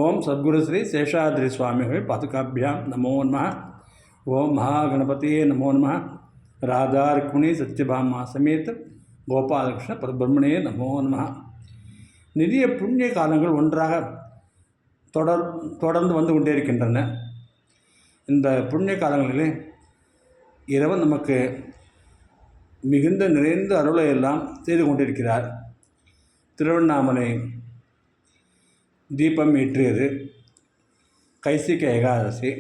ஓம் சத்குரு ஸ்ரீ சேஷாத்ரி சுவாமிகள் பாதுகாபியாம் நமோ நம. ஓம் மகாகணபதியே நமோ நம. ராதா ருக்மிணி சத்யபாமா சமேத கோபாலகிருஷ்ண பரபிரம்மணே நமோ நம. நிறைய புண்ணிய காலங்கள் ஒன்றாக தொடர்ந்து வந்து கொண்டே இருக்கின்றன. இந்த புண்ணிய காலங்களிலே இறைவன் நமக்கு மிகுந்த நிறைந்த அருளை எல்லாம் செய்து கொண்டிருக்கிறார். திருவண்ணாமலை தீபம் ஏற்றியது, கைசிக ஏகாதசி,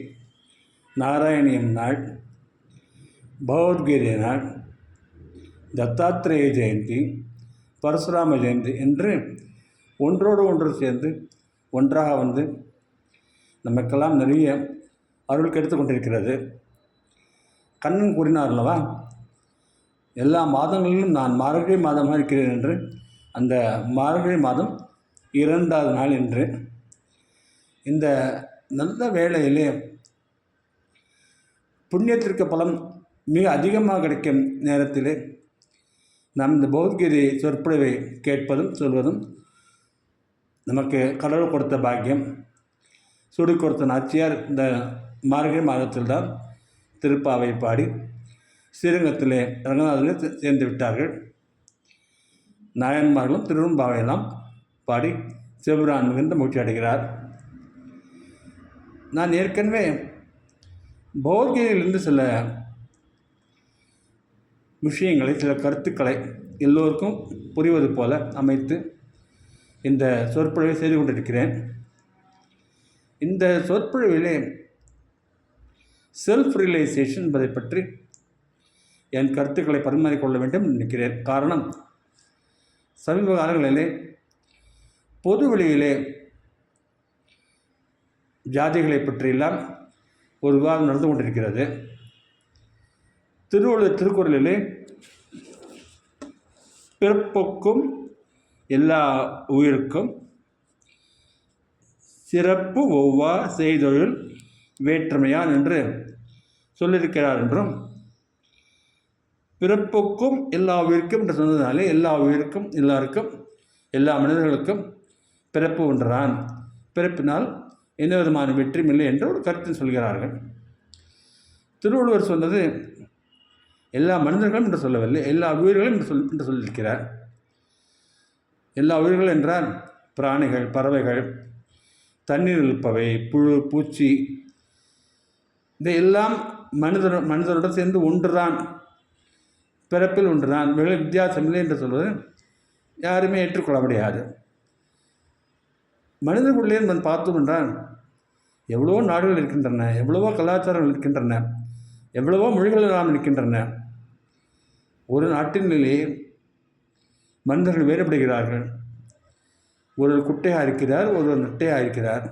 நாராயணியம் நாள், பகவத்கீதை நாள், தத்தாத்திரேய ஜெயந்தி, பரசுராம ஜெயந்தி என்று ஒன்றோடு ஒன்று சேர்ந்து ஒன்றாக வந்து நமக்கெல்லாம் நிறைய அருள் கிடைத்து கொண்டிருக்கிறது. கண்ணன் கூறினார் அல்லவா, எல்லா மாதங்களிலும் நான் மார்கழி மாதமாக இருக்கிறேன் என்று. அந்த மார்கழி மாதம் 2வது நாள் என்று இந்த நல்ல வேளையிலே புண்ணியத்திற்கு பலம் மிக அதிகமாக கிடைக்கும் நேரத்திலே நாம் இந்த பகவத்கீதை சொற்பொழிவை கேட்பதும் சொல்வதும் நமக்கு கடவுள் கொடுத்த பாக்கியம். சுடி கொடுத்த நாச்சியார் இந்த மார்கழி மாதத்தில்தான் திருப்பாவை பாடி ஸ்ரீரங்கத்திலே ரங்கநாதரிலே சேர்ந்து விட்டார்கள். நாயன்மார்களும் திருவெம்பாவையெல்லாம் பாடி சிவபிரான் மிகுந்த மகிழ்ச்சி அடைகிறார். நான் ஏற்கனவே பகவத்கீதையிலிருந்து சில விஷயங்களை, சில கருத்துக்களை எல்லோருக்கும் புரிவது போல அமைத்து இந்த சொற்பொழிவை செய்து கொண்டிருக்கிறேன். இந்த சொற்பொழிவிலே செல்ஃப் ரியலைசேஷன் என்பதை பற்றி என் கருத்துக்களை பரிமாறிக்கொள்ள வேண்டும் நினைக்கிறேன். காரணம், சமீப காலங்களிலே பொது வெளியிலே ஜாதிகளை பற்றியெல்லாம் ஒரு விவாதம் நடந்து கொண்டிருக்கிறது. திருவள்ளுவர் திருக்குறளிலே பிறப்புக்கும் எல்லா உயிருக்கும் சிறப்பு ஒவ்வா செய்தொழில் வேற்றுமையான் என்று சொல்லியிருக்கிறார் என்றும், பிறப்புக்கும் எல்லா உயிருக்கும் என்று சொன்னதுனாலே எல்லா உயிருக்கும், எல்லாருக்கும், எல்லா மனிதர்களுக்கும் பிறப்பு ஒன்றான், பிறப்பினால் எந்த விதமான வெற்றியும் இல்லை என்று ஒரு கருத்து சொல்கிறார்கள். திருவள்ளுவர் சொன்னது எல்லா மனிதர்களும் என்று சொல்லவில்லை, எல்லா உயிர்களும் என்று சொல்லியிருக்கிறார். எல்லா உயிர்கள் என்றால் பிராணிகள், பறவைகள், தண்ணீர் இருப்பவை, புழு, பூச்சி, இதையெல்லாம் மனிதருடன் சேர்ந்து ஒன்றுதான், பிறப்பில் ஒன்றுதான், வெகு வித்தியாசமில்லை என்று சொல்வது யாருமே ஏற்றுக்கொள்ள முடியாது. மனிதர்களுள்ளே நம்ம பார்த்தோம் என்றால் எவ்வளவோ நாடுகள் இருக்கின்றன, எவ்வளவோ கலாச்சாரங்கள் இருக்கின்றன, எவ்வளவோ மொழிகள் எல்லாம் இருக்கின்றன. ஒரு நாட்டினிலே மனிதர்கள் வேறுபடுகிறார்கள். ஒருவர் குட்டையாக இருக்கிறார், ஒருவர் நட்டையாக இருக்கிறார்,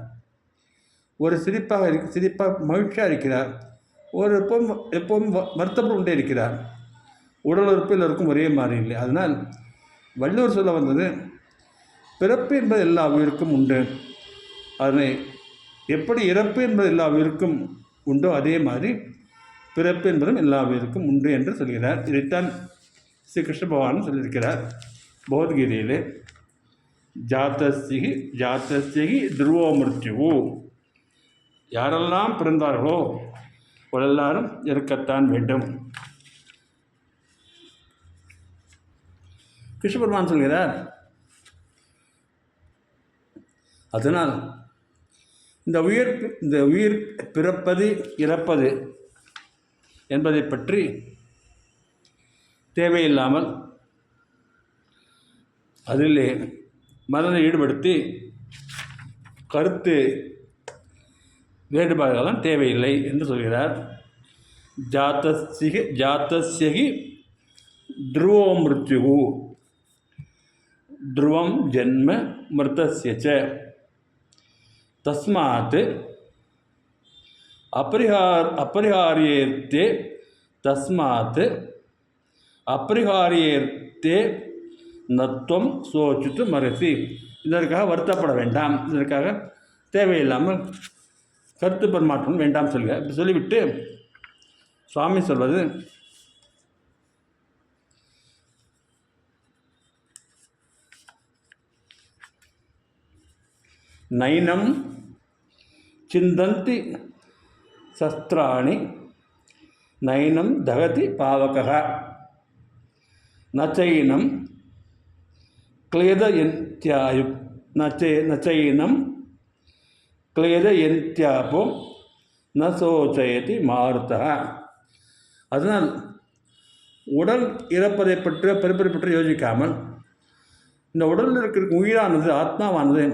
ஒரு சிரிப்பாக மகிழ்ச்சியாக இருக்கிறார், ஒரு எப்பவும் வருத்தப்பட்டு கொண்டே இருக்கிறார். உடல் உறுப்பு எல்லோருக்கும் ஒரே மாதிரி இல்லை. அதனால் வள்ளுவர் சொல்ல வந்தது, பிறப்பு என்பது எல்லா உயிருக்கும் உண்டு, அதனை எப்படி இறப்பு என்பது எல்லா உயிருக்கும் உண்டோ அதே மாதிரி பிறப்பு என்பதும் எல்லா உயிருக்கும் உண்டு என்று சொல்கிறார். இதைத்தான் ஸ்ரீ கிருஷ்ண பகவான் சொல்லியிருக்கிறார் பகவத்கீதையிலே. ஜாத்தஸ்யகி துருவோ மிருத்யுவு, யாரெல்லாம் பிறந்தார்களோ எல்லாரும் இறக்கத்தான் வேண்டும். கிருஷ்ண பகவான் சொல்கிறார். அதனால் இந்த உயிர் பிறப்பது இறப்பது என்பதை பற்றி தேவையில்லாமல் அதிலே மனதை ஈடுபடுத்தி கருத்து வேறுபாடுகளாம் தேவையில்லை என்று சொல்கிறார். ஜாத்தஸ்யகி துருவோ மிருத்யுகு, துருவம் ஜென்ம மிருதஸ்ய ச, தஸ்மாத் அபரிஹாரியேர்த்தே நத்வம் சோச்சித்து மரசி. இதற்காக வருத்தப்பட வேண்டாம், இதற்காக தேவையில்லாமல் கருத்து பரிமாற்றம் வேண்டாம் சொல்க. இப்படி சொல்லிவிட்டு சுவாமி சொல்வது, நைனம் சிந்தந்தி சஸ்திராணி நைனம் தகதி பாவகः நச்சைனம் क्लेदयन्त्यायु नचैनं क्लेदयन्त्यापो न சோச்சயதி மாருதः. அதனால் உடல் இறப்பதை பற்றி பிறப்பதை பற்றி யோசிக்காமல் இந்த உடலில் இருக்கிற உயிரானது ஆத்மாவானது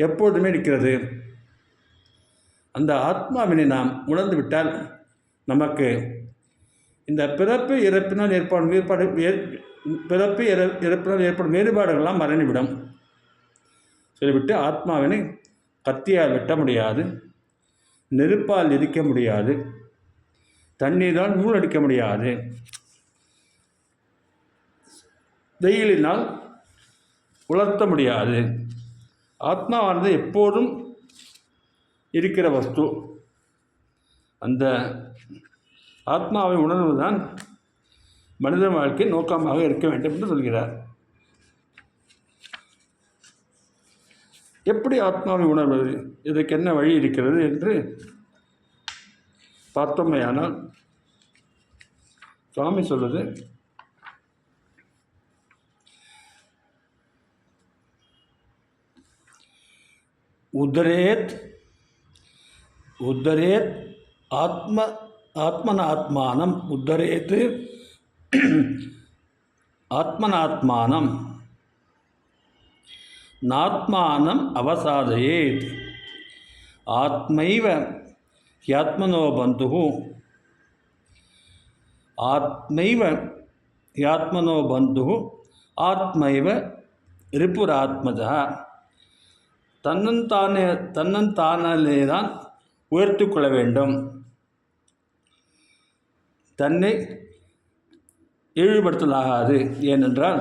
எப்பொழுதுமே இருக்கிறது. அந்த ஆத்மாவினை நாம் உணர்ந்து விட்டால் நமக்கு இந்த பிறப்பு இறப்பினால் ஏற்படும் வேறுபாடுகள்லாம் மறைந்துவிடும். சொல்லிவிட்டு ஆத்மாவினை கத்தியால் வெட்ட முடியாது, நெருப்பால் எரிக்க முடியாது, தண்ணீரால் மூழ்கடிக்க முடியாது, வெயிலினால் உலர்த்த முடியாது. ஆத்மாவானது எப்போதும் இருக்கிற வஸ்து. அந்த ஆத்மாவை உணர்வுதான் மனித வாழ்க்கை நோக்கமாக இருக்க வேண்டும் என்று சொல்கிறார். எப்படி ஆத்மாவை உணர்வது, இதற்கு என்ன வழி இருக்கிறது என்று பார்த்தோமையானால் சுவாமி சொல்வது, உத்தரேத் ஆத்மனாத்மானம் உத்தரேத் ஆத்மனாத்மானம் நாத்மானம் அவசாதயேத் ஆத்மைவ ஹ்யாத்மனோ பந்துः ஆத்மைவ ஹ்யாத்மனோ பந்துः ஆத்மைவ ரிபுராத்மஜः. தன்னந்தானே தான் உயர்த்து கொள்ள வேண்டும். தன்னை இழிவுபடுத்தலாகாது. ஏனென்றால்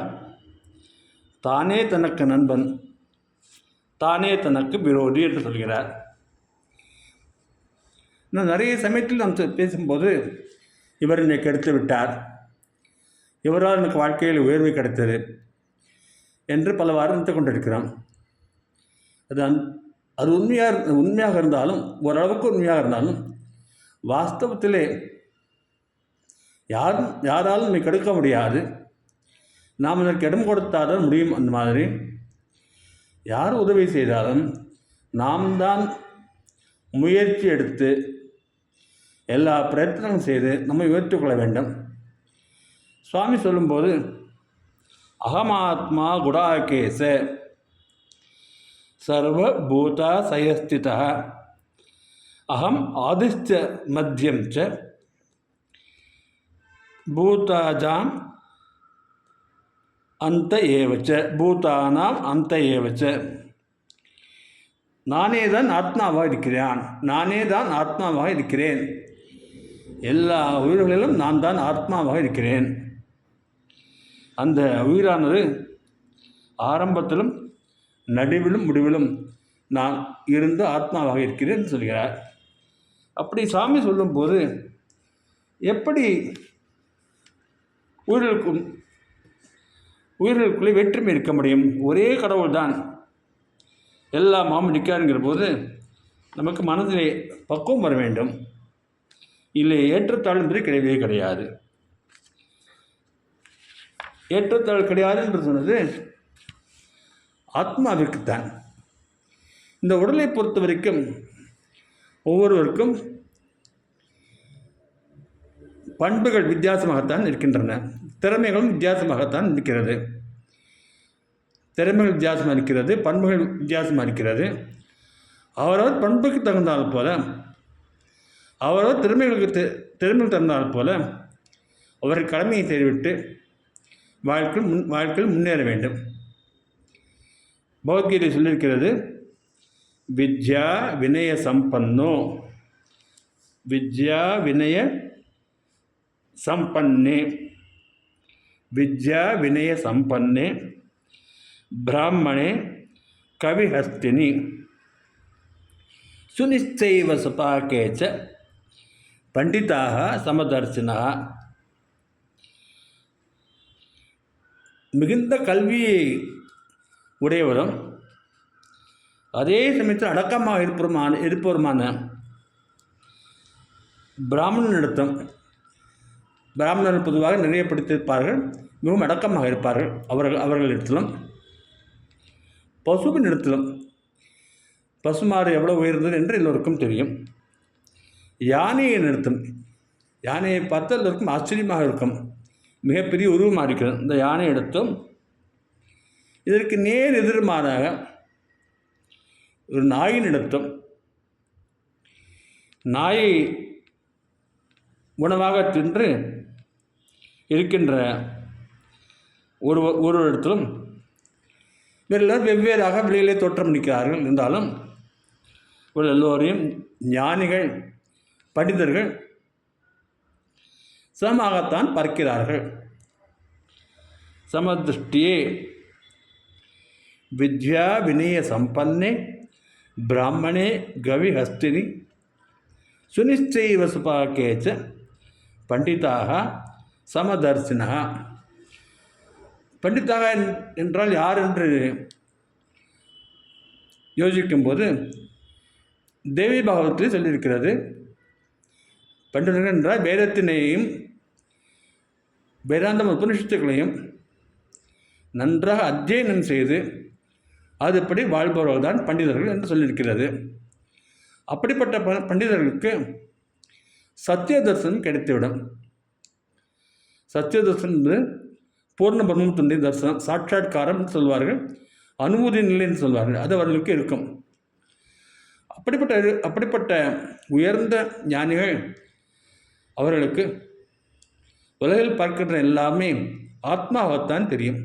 தானே தனக்கு நண்பன், தானே தனக்கு விரோதி என்று சொல்கிறார். இன்னும் நிறைய சமயத்தில் நாம் பேசும்போது இவர் என்னை கெடுத்து விட்டார், இவரால் எனக்கு வாழ்க்கையில் உயர்வு கிடைத்தது என்று பலவாறு நினைத்து கொண்டிருக்கிறோம். அது உண்மையாக இருந்தாலும், ஓரளவுக்கு உண்மையாக இருந்தாலும், வாஸ்தவத்திலே யாராலும் நம்மை கெடுக்க முடியாது. நாம் அதற்கு இடம் கொடுத்தாதான் முடியும். அந்த மாதிரி யார் உதவி செய்தாலும் நாம் தான் முயற்சி எடுத்து எல்லா பிரயத்தனங்களும் செய்து நம்மை உயர்த்தி கொள்ள வேண்டும். சுவாமி சொல்லும்போது, அகமாத்மா குடாகேச சர்வபூதா சயஸ்திதः அகம் ஆதிஷ்ட மத்தியம் ச பூதாஜாம் அந்த ஏவச்ச பூதானாம் அந்த ஏவச்ச. நானே தான் ஆத்மாவாக இருக்கிறேன். எல்லா உயிர்களிலும் நான் தான் ஆத்மாவாக இருக்கிறேன். அந்த உயிரானது ஆரம்பத்திலும் நடுவிலும் முடிவிலும் நான் இருந்து ஆத்மாவாக இருக்கிறேன் சொல்கிறார். அப்படி சாமி சொல்லும்போது எப்படி உயிர்களுக்குள்ளே வேற்றுமை இருக்க முடியும்? ஒரே கடவுள் தான் எல்லாம் நிற்காருங்கிற போது நமக்கு மனதிலே பக்குவம் வர வேண்டும். இல்லை ஏற்றத்தாழ்வு கிடையவே கிடையாது. ஏற்றத்தாழ்வு கிடையாது என்று சொன்னது ஆத்மாவிற்குத்தான். இந்த உடலை பொறுத்த வரைக்கும் ஒவ்வொருவருக்கும் பண்புகள் வித்தியாசமாகத்தான் இருக்கின்றன, திறமைகளும் வித்தியாசமாகத்தான் இருக்கிறது. திறமைகள் வித்தியாசமாக இருக்கிறது, பண்புகள் வித்தியாசமாக இருக்கிறது. அவரவர் பண்புக்கு தகுந்தால் போல, அவரவர் திறமைகள் தகுந்தால் போல அவர்கள் கடமையை செய்துவிட்டு வாழ்க்கையில் முன்னேற வேண்டும். பகவத்கீதை சொல்லியிருக்கிறது, வித்யா வினய சம்பன்னோ வித்யா வினய சம்பன்னே வித்யா வினய சம்பன்னே பிராமணே கவிஹஸ்தினி சுனிச்சைவ சுபாகேச்ச பண்டிதாக சமதர்சினா. மிகுந்த கல்வியை உடையவரும் அதே சமயத்தில் அடக்கமாக இருப்பவருமான பிராமணனிடத்தும், பிராமணர்கள் பொதுவாக நிறைய படித்திருப்பார்கள், மிகவும் அடக்கமாக இருப்பார்கள். அவர்களிடத்திலும் பசுவினிடத்திலும், பசுமாறு எவ்வளோ உயர்ந்தது என்று எல்லோருக்கும் தெரியும். யானையை நிறுத்தும், யானையை பார்த்து எல்லோருக்கும் ஆச்சரியமாக இருக்கும், மிகப்பெரிய உருவமாக இருக்கிறது. இந்த யானை எடுத்தும் இதற்கு நேர் எதிர்மாறாக ஒரு நாயினிடத்தும், நாயை உணவாக தின்று இருக்கின்ற ஒரு இடத்திலும் எல்லோரும் வெவ்வேறாக வெளியிலே தோற்றமளிக்கிறார்கள். இருந்தாலும் ஒரு எல்லோரையும் ஞானிகள், பண்டிதர்கள் சமமாகத்தான் பார்க்கிறார்கள். சமதிருஷ்டியே வித்யா வினய சம்பன்னே பிராமணே கவிஹஸ்தினி சுனிச்சைவ சுபாக்கேச்ச பண்டிதாக சமதர்சினா. பண்டிதாக என்றால் யார் என்று யோசிக்கும்போது தேவி பாகவத்தில் சொல்லியிருக்கிறது. பண்டிதர்கள் என்றால் வேதத்தினையும் வேதாந்தம் உபனிஷத்துக்களையும் நன்றாக அத்தியனம் செய்து அதுபடி வாழ்பவர்கள் தான் பண்டிதர்கள் என்று சொல்லியிருக்கிறது. அப்படிப்பட்ட பண்டிதர்களுக்கு சத்திய தரிசனம் கிடைத்துவிடும். சத்திய தரிசனம் என்பது பூர்ண பிரம்மத்துடைய தரிசனம், சாட்சாத்காரம் என்று சொல்வார்கள், அனுமதி நிலை என்று சொல்வார்கள். அது அவர்களுக்கு இருக்கும். அப்படிப்பட்ட உயர்ந்த ஞானிகள் அவர்களுக்கு உலகில் பார்க்கின்ற எல்லாமே ஆத்மாவாகத்தான் தெரியும்.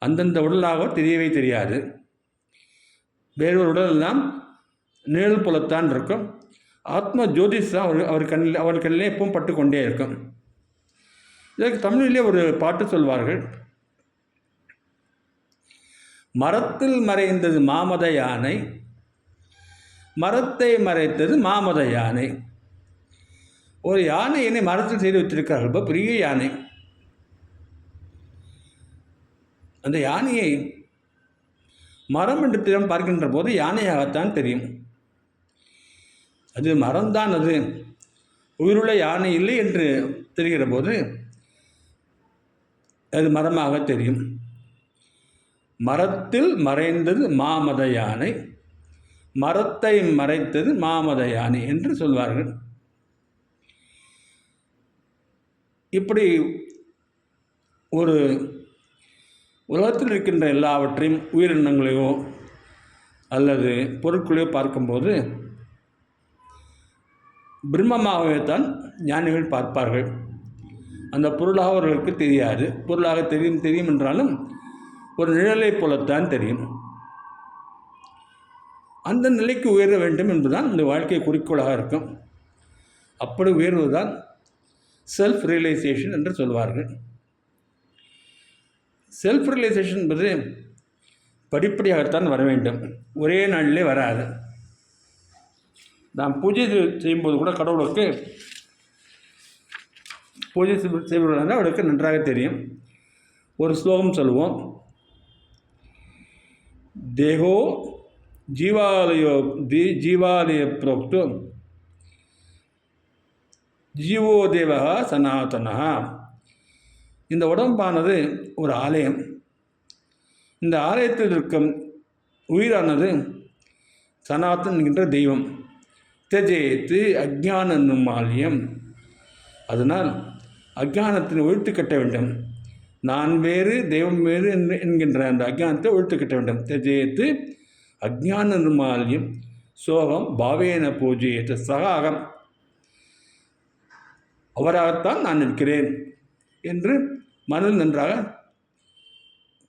அந்தந்த உடலாக தெரியவே தெரியாது. வேறொரு உடல் எல்லாம் நிழல் போலத்தான் இருக்கும். ஆத்மா ஜோதிஷ் தான் அவர் கண்ணிலே எப்பவும் பட்டு கொண்டே இருக்கும். இதற்கு தமிழிலே ஒரு பாட்டு சொல்வார்கள். மரத்தில் மறைந்தது மாமத யானை, மரத்தை மறைத்தது மாமத யானை. ஒரு யானையினை மரத்தில் செய்து வைத்திருக்கிறார்கள், ரொம்ப பெரிய யானை. அந்த யானையை மரம் என்று திறம் பார்க்கின்ற போது யானையாகத்தான் தெரியும். அது மரம்தான், அது உயிருள்ள யானை இல்லை என்று தெரிகிற போது அது மரமாக தெரியும். மரத்தில் மறைந்தது மாமத யானை, மரத்தை மறைத்தது மாமத யானை என்று சொல்வார்கள். இப்படி ஒரு உலகத்தில் இருக்கின்ற எல்லாவற்றையும் உயிரினங்களையோ அல்லது பொருட்களையோ பார்க்கும்போது பிரம்மமாகவே தான் ஞானிகள் பார்ப்பார்கள். அந்த பொருளாக அவர்களுக்கு தெரியாது. பொருளாக தெரியும் என்றாலும் ஒரு நிழலை போலத்தான் தெரியும். அந்த நிலைக்கு உயர வேண்டும் என்பதுதான் இந்த வாழ்க்கை குறிக்கோளாக இருக்கும். அப்படி உயர்வதுதான் செல்ஃப் ரியலைசேஷன் என்று சொல்வார்கள். செல்ஃப் ரியலைசேஷன் என்பது படிப்படியாகத்தான் வர வேண்டும், ஒரே நாளிலே வராது. நாம் பூஜை செய்யும்போது கூட கடவுளுக்கு பூஜை செய்வதாக அவருக்கு நன்றாக தெரியும். ஒரு ஸ்லோகம் சொல்லுவோம். தேகோ ஜீவாலய புரோக்தோ ஜீவோ தேவா சனாதனா. இந்த உடம்பானது ஒரு ஆலயம். இந்த ஆலயத்தில் இருக்கும் உயிரானது சனாதன் என்கின்ற தெய்வம். தெஜேத்து அஜ்ஞான நிர்மால்யம். அதனால் அஜ்ஞானத்தினை ஒழித்து கட்ட வேண்டும். நான் வேறு தெய்வம் வேறு என்கின்ற அந்த அஜ்ஞானத்தை ஒழித்து கட்ட வேண்டும். தெஜேத்து அஜ்ஞான நிர்மால்யம் சோகம் பாவேன பூஜையேத்து சகாகம். அவராகத்தான் நான் இருக்கிறேன் என்று மனதில் நன்றாக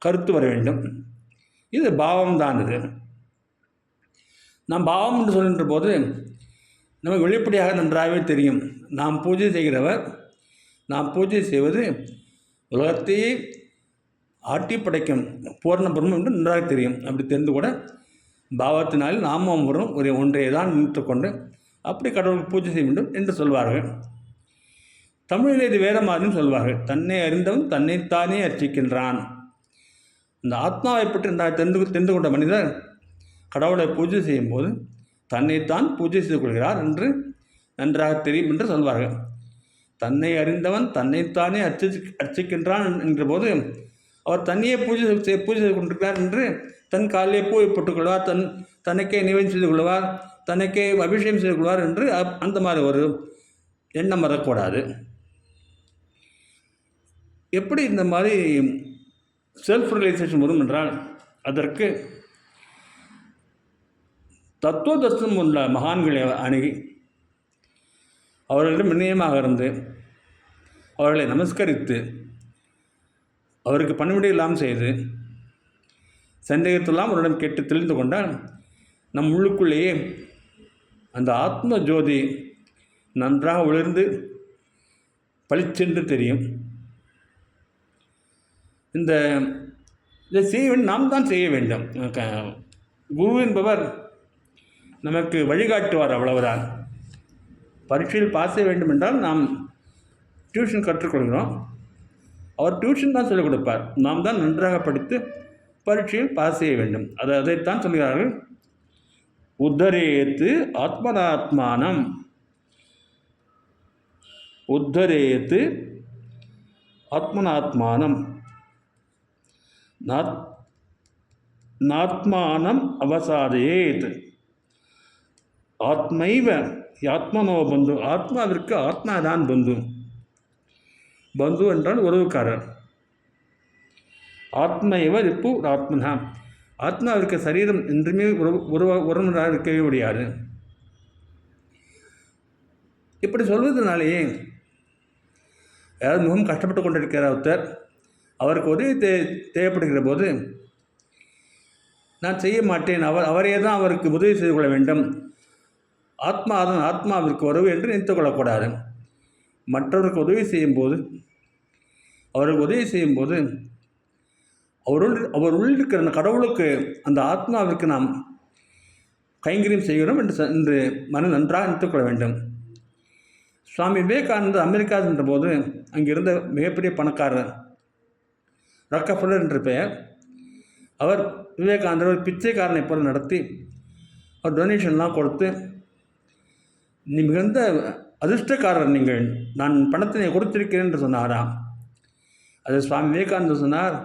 கருத்து வர வேண்டும். இது பாவம்தான். இது நாம் பாவம் என்று சொல்கின்ற போது நமக்கு வெளிப்படையாக நன்றாகவே தெரியும். நாம் பூஜை செய்கிறவர், நாம் பூஜை செய்வது உலகத்தையே ஆட்டி படைக்கும் பூர்ண பிரம்மம் என்று நன்றாக தெரியும். அப்படி தெரிந்து கூட பாவத்தினால் நாமம் வரும் ஒரு ஒன்றையை தான் நினைத்து கொண்டு அப்படி கடவுளுக்கு பூஜை செய்ய வேண்டும் என்று சொல்வார்கள். தமிழில் இது வேறு மாதிரியும் சொல்வார்கள். தன்னை அறிந்தவன் தன்னைத்தானே அர்ச்சிக்கின்றான். இந்த ஆத்மாவை பற்றி தெரிந்து கொண்ட மனிதர் கடவுளை பூஜை செய்யும்போது தன்னைத்தான் பூஜை செய்து கொள்கிறார் என்று நன்றாக தெரியும் என்று சொல்வார்கள். தன்னை அறிந்தவன் தன்னைத்தானே அர்ச்சிக்கின்றான் என்கிற போது அவர் தன்னையே பூஜை செய்து கொண்டிருக்கிறார் என்று தன் காலிலே பூவை போட்டுக்கொள்வார், தனக்கே நிவேதனம் செய்து கொள்வார், தனக்கே அபிஷேகம் செய்து கொள்வார் என்று அந்த மாதிரி ஒரு எண்ணம் வரக்கூடாது. எப்படி இந்த மாதிரி செல்ஃப் ரியலைசேஷன் வரும் என்றால் அதற்கு தத்துவதர்சனம் உள்ள மகான்களை அணுகி அவர்களிடம் வினயமாக இருந்து அவர்களை நமஸ்கரித்து அவருக்கு பணிவிடை எல்லாம் செய்து சந்தேகத்தெல்லாம் அவரிடம் கேட்டு தெரிந்து கொண்டால் நம் உள்ளுக்குள்ளேயே அந்த ஆத்ம ஜோதி நன்றாக ஒளிர்ந்து பளிச்சென்று தெரியும். இதை செய்ய வேண்டும், நாம் தான் செய்ய வேண்டும். குரு என்பவர் நமக்கு வழிகாட்டுவார், அவ்வளவுதான். பரீட்சையில் பாஸ் செய்ய வேண்டும் என்றால் நாம் டியூஷன் கற்றுக்கொள்கிறோம், அவர் டியூஷன் தான் சொல்லிக் கொடுப்பார். நாம் தான் நன்றாக படித்து பரீட்சையில் பாஸ் செய்ய வேண்டும். அதைத்தான் சொல்கிறார்கள், உத்தரேத்து ஆத்மனாத்மானம், உத்தரேத்து ஆத்மனாத்மானம், நாத்மானம் அவசாதயேத், ஆத்மைவ ஆத்மனோ பந்து, ஆத்மாவிற்கு ஆத்மாதான் பந்து. பந்து என்றால் உறவுக்காரர். ஆத்மைவ ரிப்பு ஆத்மனா, ஆத்மாவிற்கு சரீரம் என்றுமே உறவினராக இருக்கவே முடியாது. இப்படி சொல்வதனாலேயே யாராவது மிகவும் கஷ்டப்பட்டு கொண்டிருக்கிற ஒருத்தர், அவருக்கு உதவி தேவைப்படுகிற போது நான் செய்ய மாட்டேன், அவரே தான் அவருக்கு உதவி செய்து கொள்ள வேண்டும், ஆத்மாவிற்கு உறவு என்று நினைத்து கொள்ளக்கூடாது. மற்றவருக்கு உதவி செய்யும்போது அவருக்கு உதவி செய்யும்போது அவர் உள்ளிருக்கிற அந்த கடவுளுக்கு, அந்த ஆத்மாவிற்கு நாம் கைங்கரியம் செய்கிறோம் என்று மனம் நன்றாக நினைத்துக்கொள்ள வேண்டும். சுவாமி விவேகானந்தர் அமெரிக்கா சென்ற போது அங்கிருந்த மிகப்பெரிய பணக்காரர் ராக்கஃபெல்லர் என்ற பெயர், அவர் விவேகானந்தர் ஒரு பிச்சைக்காரனை போல நடத்தி அவர் டொனேஷன்லாம் கொடுத்து, நீ மிகுந்த அதிர்ஷ்டக்காரர், நீங்கள், நான் பணத்தை கொடுத்திருக்கிறேன் என்று சொன்னாராம். அது சுவாமி விவேகானந்தர் சொன்னார்,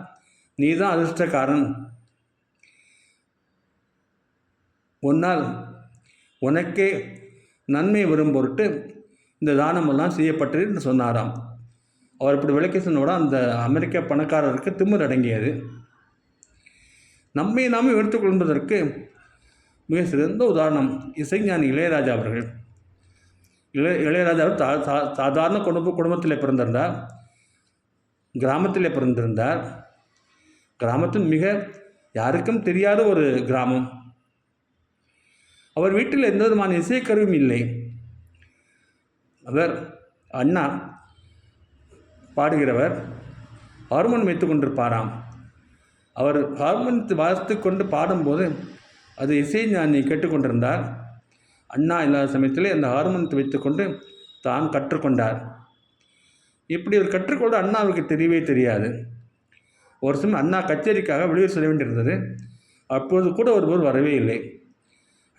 நீ தான் அதிர்ஷ்டக்காரன், உன்னால் உனக்கே நன்மை வரும் பொருட்டு இந்த தானமெல்லாம் செய்யப்பட்டது என்று சொன்னாராம். அவர் இப்படி விளக்கி சொன்னோட அந்த அமெரிக்க பணக்காரருக்கு திமிர் அடங்கியது. நம்மை நாமே எடுத்துக்கொள்வதற்கு மிக சிறந்த உதாரணம் இசைஞானி இளையராஜா அவர்கள். இளையராஜா அவர் சாதாரண குடும்பத்தில் பிறந்திருந்தார், கிராமத்திலே பிறந்திருந்தார். கிராமத்தில் மிக யாருக்கும் தெரியாத ஒரு கிராமம். அவர் வீட்டில் எந்த விதமான இசைக்கருவியும் இல்லை. அவர் அண்ணா பாடுகிறவர், ஹார்மோனியம் வைத்து கொண்டிருப்பாராம். அவர் ஹார்மோனியத்தை வாசித்து கொண்டு பாடும்போது அது இசைஞானி கேட்டுக்கொண்டிருந்தார். அண்ணா இல்லாத சமயத்தில் அந்த ஹார்மோனியத்தை வைத்துக்கொண்டு தான் கற்றுக்கொண்டார். இப்படி ஒரு கற்றுக்கொண்டு அண்ணாவுக்கு தெரியவே தெரியாது. ஒரு சமயம் அண்ணா கச்சேரிக்காக வெளியே செல்ல வேண்டியிருந்தது. அப்போது கூட ஒருவர் வரவே இல்லை.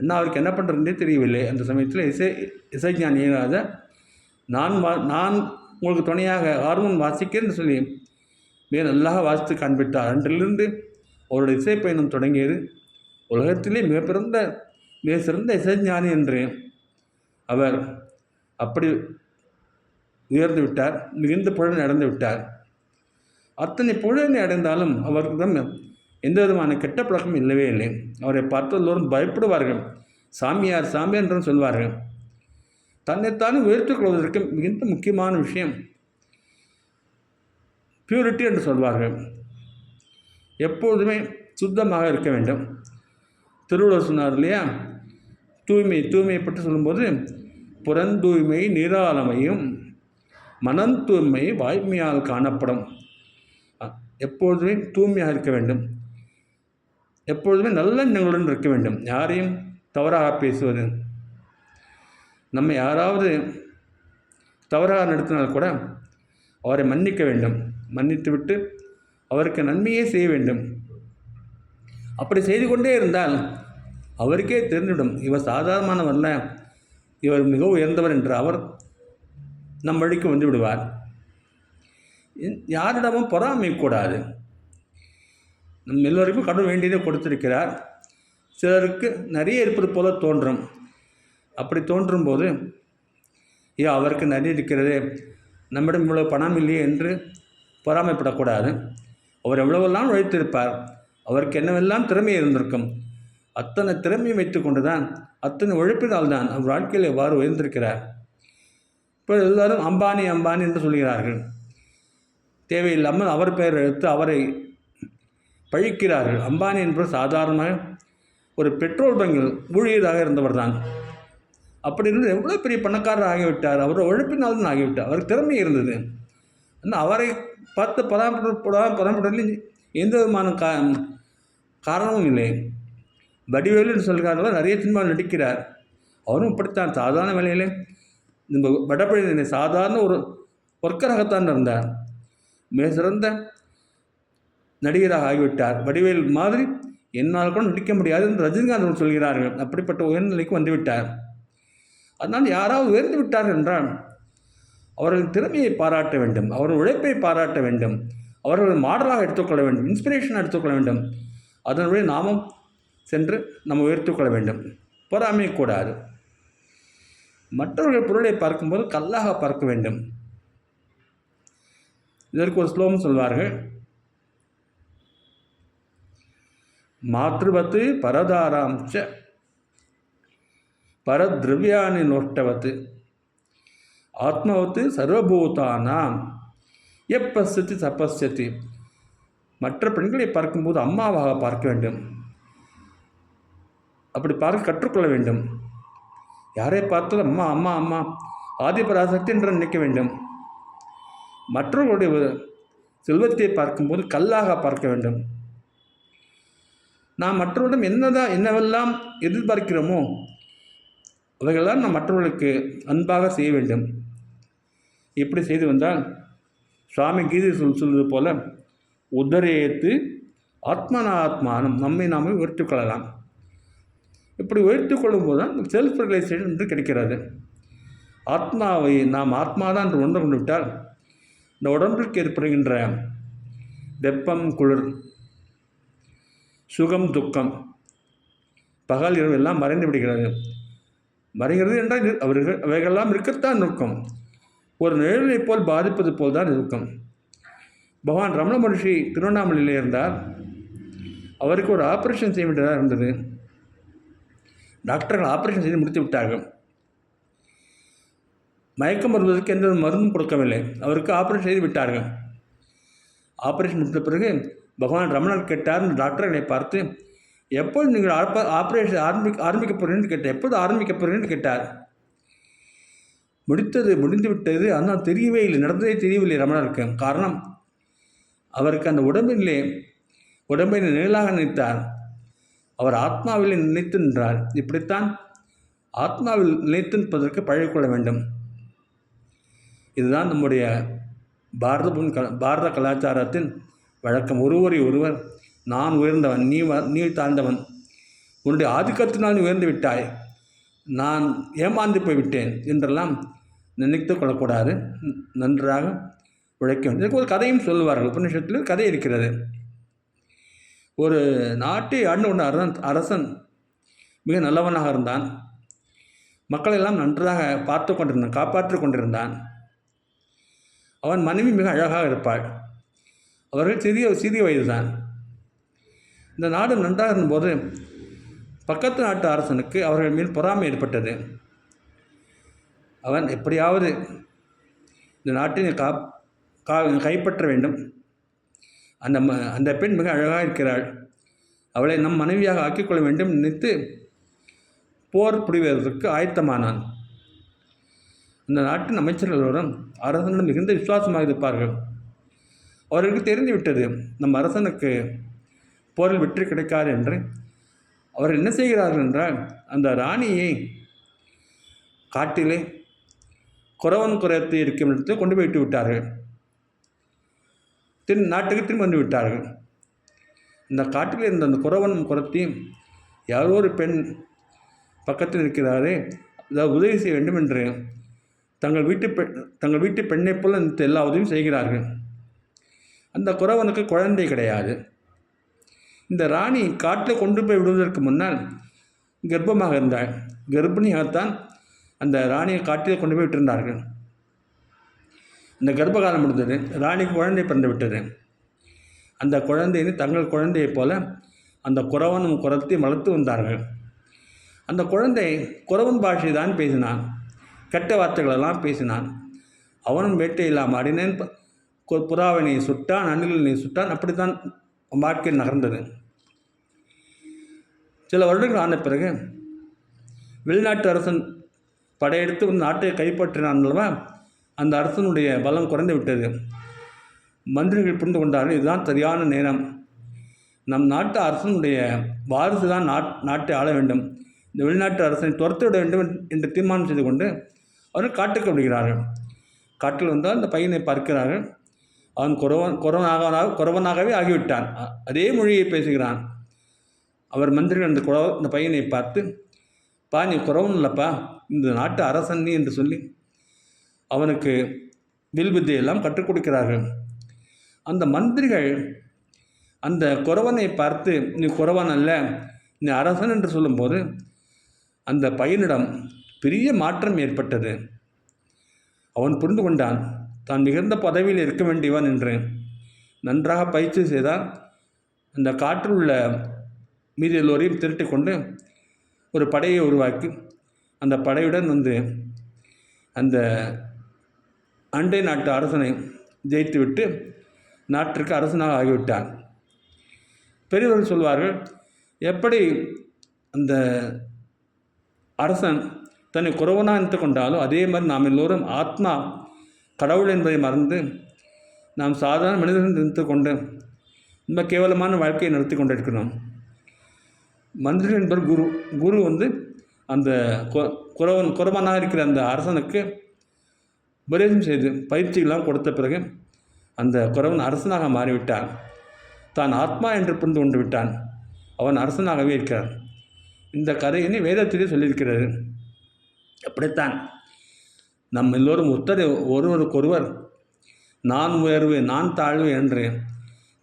அண்ணா அவருக்கு என்ன பண்ணுறதுனே தெரியவில்லை. அந்த சமயத்தில் இசைஞானியாக நான் உங்களுக்கு துணையாக ஹார்மோன் வாசிக்கிறேன்னு சொல்லி மிக நல்லாக வாசித்து காண்பித்தார். அன்றிலிருந்து அவருடைய இசை பயணம் தொடங்கியது. உலகத்திலே மிக சிறந்த இசைஞானி என்று அவர் அப்படி உயர்ந்து விட்டார். மிகுந்த புகழை அடைந்து விட்டார். அத்தனை புகழை அடைந்தாலும் அவர்களிடம் எந்த விதமான கெட்ட பழக்கமும் இல்லவே இல்லை. அவரை பார்த்து எல்லோரும் பயப்படுவார்கள். சாமியார் என்று சொல்வார்கள். தன்னைத்தானே உயர்த்திக் கொள்வதற்கு மிகுந்த முக்கியமான விஷயம் பியூரிட்டி என்று சொல்வார்கள். எப்பொழுதுமே சுத்தமாக இருக்க வேண்டும். திருவள்ளுவர் சொன்னார் இல்லையா, தூய்மையை பற்றி சொல்லும்போது, புறந்தூய்மை நீராளமையும் மனந்தூய்மை வாய்மையால் காணப்படும். எப்பொழுதுமே தூய்மையாக இருக்க வேண்டும். எப்பொழுதுமே நல்ல எண்ணங்களுடன் இருக்க வேண்டும். யாரையும் தவறாக பேசுவது, நம்ம யாராவது தவறாக நடத்தினால் கூட அவரை மன்னிக்க வேண்டும். மன்னித்துவிட்டு அவருக்கு நன்மையே செய்ய வேண்டும். அப்படி செய்து கொண்டே இருந்தால் அவருக்கே தெரிந்துவிடும் இவர் சாதாரணமானவர்ல, இவர் மிக உயர்ந்தவர் என்று அவர் நம் வழிக்கு வந்து விடுவார். யாரிடமும் பொறாமைக்கூடாது. நம் எல்லோருக்கும் கடவுள் வேண்டியதை கொடுத்திருக்கிறார். சிலருக்கு நிறைய இருப்பது போல தோன்றும். அப்படி தோன்றும் போது அவருக்கு நிறைய இருக்கிறது, நம்மிடம் இவ்வளோ பணம் இல்லையே என்று பொறாமைப்படக்கூடாது. அவர் எவ்வளவெல்லாம் உழைத்திருப்பார், அவருக்கு என்னவெல்லாம் திறமை இருந்திருக்கும். அத்தனை திறமையை வைத்து கொண்டு தான், அத்தனை உழைப்பினால் தான் அவர் வாழ்க்கையில் எவ்வாறு உயர்ந்திருக்கிறார். இப்போ எல்லாரும் அம்பானி அம்பானி என்று சொல்கிறார்கள். தேவையில்லாமல் அவர் பெயர் எடுத்து அவரை பழிக்கிறார்கள். அம்பானி என்பது சாதாரணமாக ஒரு பெட்ரோல் பங்கில் ஊழியராக இருந்தவர் தான். அப்படி இருந்து எவ்வளோ பெரிய பணக்காரர் ஆகிவிட்டார். அவர் உழைப்பினால் தான் ஆகிவிட்டார். அவருக்கு திறமை இருந்தது. ஆனால் அவரை பார்த்து பராமரிப்பதில் எந்த விதமான காரணமும் இல்லை. வடிவேலு என்று சொல்கிறார்கள், நிறைய சினிமாவில் நடிக்கிறார். அவரும் இப்படித்தான் சாதாரண வேலையில் இந்த வடபழனி சாதாரண ஒரு ஒர்க்கராகத்தான் இருந்தார். மிக சிறந்த நடிகராக ஆகிவிட்டார். வடிவேல் மாதிரி என்னால் கூட நடிக்க முடியாது என்று ரஜினிகாந்த் சொல்கிறார்கள். அப்படிப்பட்ட உயர்நிலைக்கு வந்துவிட்டார். அதனால் யாராவது உயர்ந்து விட்டார்கள் என்றால் அவர்களின் திறமையை பாராட்ட வேண்டும், அவர்கள் உழைப்பை பாராட்ட வேண்டும், அவர்கள் மாடலாக எடுத்துக்கொள்ள வேண்டும், இன்ஸ்பிரேஷனாக எடுத்துக்கொள்ள வேண்டும். அதன் வழி நாமும் சென்று நம்ம உயர்த்திக்கொள்ள வேண்டும். பொறாமை கூடாது. மற்றவர்கள் பொருளை பார்க்கும்போது கல்லாக பார்க்க வேண்டும். இதற்கு ஒரு ஸ்லோகம் சொல்வார்கள், மாத்ருவத்து பரதாராம்ச பரத்ரவ்யானி நோஷ்டவத்து ஆத்மவத்து சர்வபூதானாம் எப்பசத்தி சப்பசத்தி. மற்ற பெண்களை பார்க்கும்போது அம்மாவாக பார்க்க வேண்டும். அப்படி பார்க்க கற்றுக்கொள்ள வேண்டும். யாரை பார்த்தாலும் அம்மா அம்மா அம்மா ஆதிபராசக்தி என்று நினைக்க வேண்டும். மற்றவர்களுடைய செல்வத்தை பார்க்கும்போது கல்லாக பார்க்க வேண்டும். நாம் மற்றவரிடம் என்னவெல்லாம் எதிர்பார்க்கிறோமோ அவைகளெல்லாம் நாம் மற்றவர்களுக்கு அன்பாக செய்ய வேண்டும். இப்படி செய்து வந்தால் சுவாமி கீதை சொல்வது போல உதரேத்து ஆத்மனாத்மானம், நம்மை நாமே உயர்த்திக் கொள்ளலாம். இப்படி உயர்த்திக் கொள்ளும் போது தான் செல்ஃப் ரியலைசேஷன் என்று கிடைக்கிறது. ஆத்மாவை நாம் ஆத்மாதான் என்று உணர்ந்து கொண்டு விட்டால் இந்த உடம்பிற்கு ஏற்படுகின்ற வெப்பம் குளிர், சுகம் துக்கம், பகல் இரவு எல்லாம் மறைந்து விடுகிறது. மறைகிறது என்றால் அவைகளெல்லாம் இருக்கத்தான் இருக்கும். ஒரு நிழலை போல் பாதிப்பது போல் தான் இருக்கும். பகவான் ரமண மகர்ஷி திருவண்ணாமலையில் இருந்தார். அவருக்கு ஒரு ஆப்ரேஷன் செய்ய வேண்டியதாக இருந்தது. டாக்டர்கள் ஆப்ரேஷன் செய்து முடித்து விட்டார்கள். மயக்கம் வருவதற்கு எந்த மருந்தும் கொடுக்கவில்லை. அவருக்கு ஆப்ரேஷன் செய்து விட்டார்கள். ஆப்ரேஷன் முடித்த பிறகு பகவான் ரமணர் கேட்டார், டாக்டர்களை பார்த்து, எப்போது நீங்கள் ஆப்ரேஷன் ஆரம்பிக்க போகிறீங்கன்னு கேட்டார். எப்போது ஆரம்பிக்க போகிறீங்கன்னு கேட்டார். முடிந்து விட்டது, ஆனால் தெரியவே இல்லை, நடந்ததே தெரியவில்லை ரமணருக்கு. காரணம், அவருக்கு அந்த உடம்பை நிழலாக நினைத்தார். அவர் ஆத்மாவில் நினைத்து நின்றார். இப்படித்தான் ஆத்மாவில் நினைத்து நிற்பதற்கு பழகிக்கொள்ள வேண்டும். இதுதான் நம்முடைய பாரத கலாச்சாரத்தின் வழக்கம். ஒருவரை ஒருவர் நான் உயர்ந்தவன், நீ தாழ்ந்தவன், உன்னுடைய ஆதிக்கத்தினால் நீ உயர்ந்து விட்டாய், நான் ஏமாந்து போய்விட்டேன் என்றெல்லாம் நினைத்து கொள்ளக்கூடாது. நன்றாக உழைக்க வேண்டும். இதுக்கு ஒரு கதையும் சொல்லுவார்கள். உபநிஷத்தில் கதை இருக்கிறது. ஒரு நாட்டை ஆண்டு கொண்ட அரசன் மிக நல்லவனாக இருந்தான். மக்களெல்லாம் நன்றாக காப்பாற்றி கொண்டிருந்தான். அவன் மனைவி மிக அழகாக இருப்பாள். அவர்கள் சிறிய வயதுதான். இந்த நாடு நன்றாக இருந்தபோது பக்கத்து நாட்டு அரசனுக்கு அவர்கள் மேல் பொறாமை ஏற்பட்டது. அவன் எப்படியாவது இந்த நாட்டினை கைப்பற்ற வேண்டும். அந்த பெண் மிக அழகாக இருக்கிறாள், அவளை நம் மனைவியாக ஆக்கிக்கொள்ள வேண்டும் நினைத்து போர் புரிவதற்கு ஆயத்தமானான். அந்த நாட்டின் அமைச்சர்கள் எல்லோரும் அரசனிடம் மிகுந்த விசுவாசமாக இருப்பார்கள். அவர்களுக்கு தெரிந்துவிட்டது நம் அரசனுக்கு போரில் வெற்றி கிடைக்காது என்று. அவர்கள் என்ன செய்கிறார்கள் என்றால், அந்த ராணியை காட்டிலே குறவன் குறைத்து இருக்கும் இடத்தில் கொண்டு போய்விட்டு விட்டார்கள். நாட்டுக்கு திரும்பி வந்து விட்டார்கள். இந்த காட்டில் இருந்த அந்த குறவன் குறத்தையும் யாரோ ஒரு பெண் பக்கத்தில் இருக்கிறாரே, அதாவது உதவி செய்ய வேண்டும் என்று தங்கள் வீட்டு பெண்ணைப் போல எல்லா உதவியும் செய்கிறார்கள். அந்த குறவனுக்கு குழந்தை கிடையாது. இந்த ராணி காட்டில் கொண்டு போய் விடுவதற்கு முன்னால் கர்ப்பமாக இருந்தாள். கர்ப்பிணியாகத்தான் அந்த ராணியை காட்டில் கொண்டு போய் விட்டிருந்தார்கள். அந்த கர்ப்பகாலம் முடிந்தது. ராணிக்கு குழந்தை பிறந்து விட்டது. அந்த குழந்தையை தங்கள் குழந்தையைப் போல அந்த குறவனும் குறத்தையும் வளர்த்து வந்தார்கள். அந்த குழந்தை குறவன் பாஷை தான் பேசினான். கெட்ட வார்த்தைகளெல்லாம் பேசினான். அவனும் வேட்டையில் ஆடினேன், புறாவினை சுட்டான், அணிலினை சுட்டான். அப்படித்தான் வாழ்க்கை நகர்ந்தது. சில வருடங்கள் ஆன பிறகு வெளிநாட்டு அரசன் படையெடுத்து நாட்டை கைப்பற்றினான் அல்லவா, அந்த அரசனுடைய பலம் குறைந்து விட்டது. மந்திரிகள் புரிந்து கொண்டார்கள், இதுதான் சரியான நேரம். நம் நாட்டு அரசனுடைய வாரிசு தான் நாட்டை ஆள வேண்டும். இந்த வெளிநாட்டு அரசனை துரத்து விட வேண்டும் என்று தீர்மானம் செய்து கொண்டு அவர்கள் காட்டுக்கு விடுகிறார்கள். காட்டில் வந்தால் அந்த பையனை பார்க்கிறார்கள். அவன் குறவனாகவே ஆகிவிட்டான். அதே மொழியை பேசுகிறான். அவர் மந்திரிகள் இந்த பையனை பார்த்து, பா நீ குறவன் இல்லைப்பா, இந்த நாட்டு அரசன் நீ என்று சொல்லி அவனுக்கு வில் வித்தையெல்லாம் கற்றுக் கொடுக்கிறார்கள். அந்த மந்திரிகள் அந்த குறவனை பார்த்து, நீ குறவன் அல்ல, நீ அரசன் என்று சொல்லும்போது அந்த பையனிடம் பெரிய மாற்றம் ஏற்பட்டது. அவன் புரிந்து கொண்டான், தான் மிகுந்த பதவியில் இருக்க வேண்டியவன் என்று. நன்றாக பயிற்சி செய்தால் அந்த காற்றில் உள்ள மீதி எல்லோரையும் திரட்டி கொண்டு ஒரு படையை உருவாக்கி அந்த படையுடன் அந்த அண்டை நாட்டு அரசனை ஜெயித்துவிட்டு நாட்டிற்கு அரசனாக ஆகிவிட்டான். பெரியவர்கள் சொல்வார்கள், எப்படி அந்த அரசன் தன்னை குறவனாக நினைத்து கொண்டாலும் அதே மாதிரி நாம் எல்லோரும் ஆத்மா கடவுள் என்பதை மறந்து நாம் சாதாரண மனிதர்கள் நினைத்து கொண்டு ரொம்ப கேவலமான வாழ்க்கையை நடத்தி கொண்டிருக்கிறோம். மந்திரி என்பவர் குரு அந்த குறவனாக இருக்கிற அந்த அரசனுக்கு உபதேசம் செய்து பயிற்சிகளாம் கொடுத்த பிறகு அந்த குறவன் அரசனாக மாறிவிட்டான். தான் ஆத்மா என்று புரிந்து கொண்டு விட்டான். அவன் அரசனாகவே இருக்கிறான். இந்த கதையினை வேதத்திலே சொல்லியிருக்கிறது. அப்படித்தான் நம் எல்லோரும் ஒருவருக்கொருவர் நான் உயர்வு நான் தாழ்வு என்று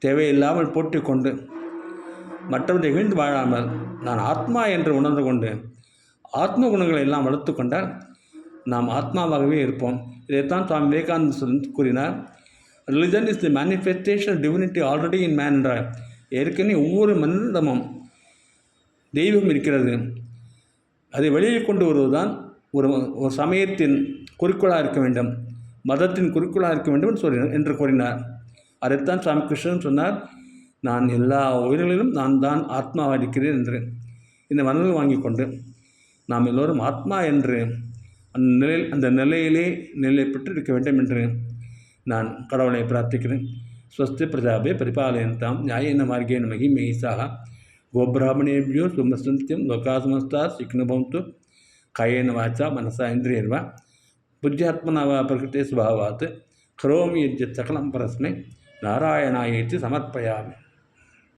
தேவையில்லாமல் போட்டி கொண்டு மற்றவரை இகழ்ந்து வாழாமல் நான் ஆத்மா என்று உணர்ந்து கொண்டு ஆத்ம குணங்களை எல்லாம் வளர்த்து கொண்டால் நாம் ஆத்மாவாகவே இருப்போம். இதைத்தான் சுவாமி விவேகானந்தர் கூறினார், religion is the manifestation divinity already in man என்றார். ஏற்கனவே ஒவ்வொரு மனிதனிடமும் தெய்வம் இருக்கிறது. அதை வெளியில் கொண்டு வருவதுதான் ஒரு சமயத்தின் குறிக்கோளாக இருக்க வேண்டும், மதத்தின் குறிக்கோளாக இருக்க வேண்டும் என்று கூறினார். அதைத்தான் சுவாமி கிருஷ்ணன் சொன்னார், நான் எல்லா உயிர்களிலும் நான் தான் ஆத்மாவாக இருக்கிறேன் என்று. இந்த மனதில் வாங்கி கொண்டு நாம் எல்லோரும் ஆத்மா என்று அந்த நிலையிலே நிலை பெற்று இருக்க வேண்டும் என்று நான் கடவுளை பிரார்த்திக்கிறேன். ஸ்வஸ்தி பிரஜாபே பரிபாலயந்தாம் நியாயேன மார்கேன மகிமேசாக கோபிராமணேபியோ சுமசந்தியம் லோகாசமஸ்தா சிக்னுபந்து காயேன வாச்சா மனசா இந்திரியர்வா புத்தியாத்மனா வா பிரகிருதே சுபாவாத் கரோமி யஜ்ஜத் சகலம் பரஸ்மை நாராயணாயேத்தி சமர்ப்பயாமி.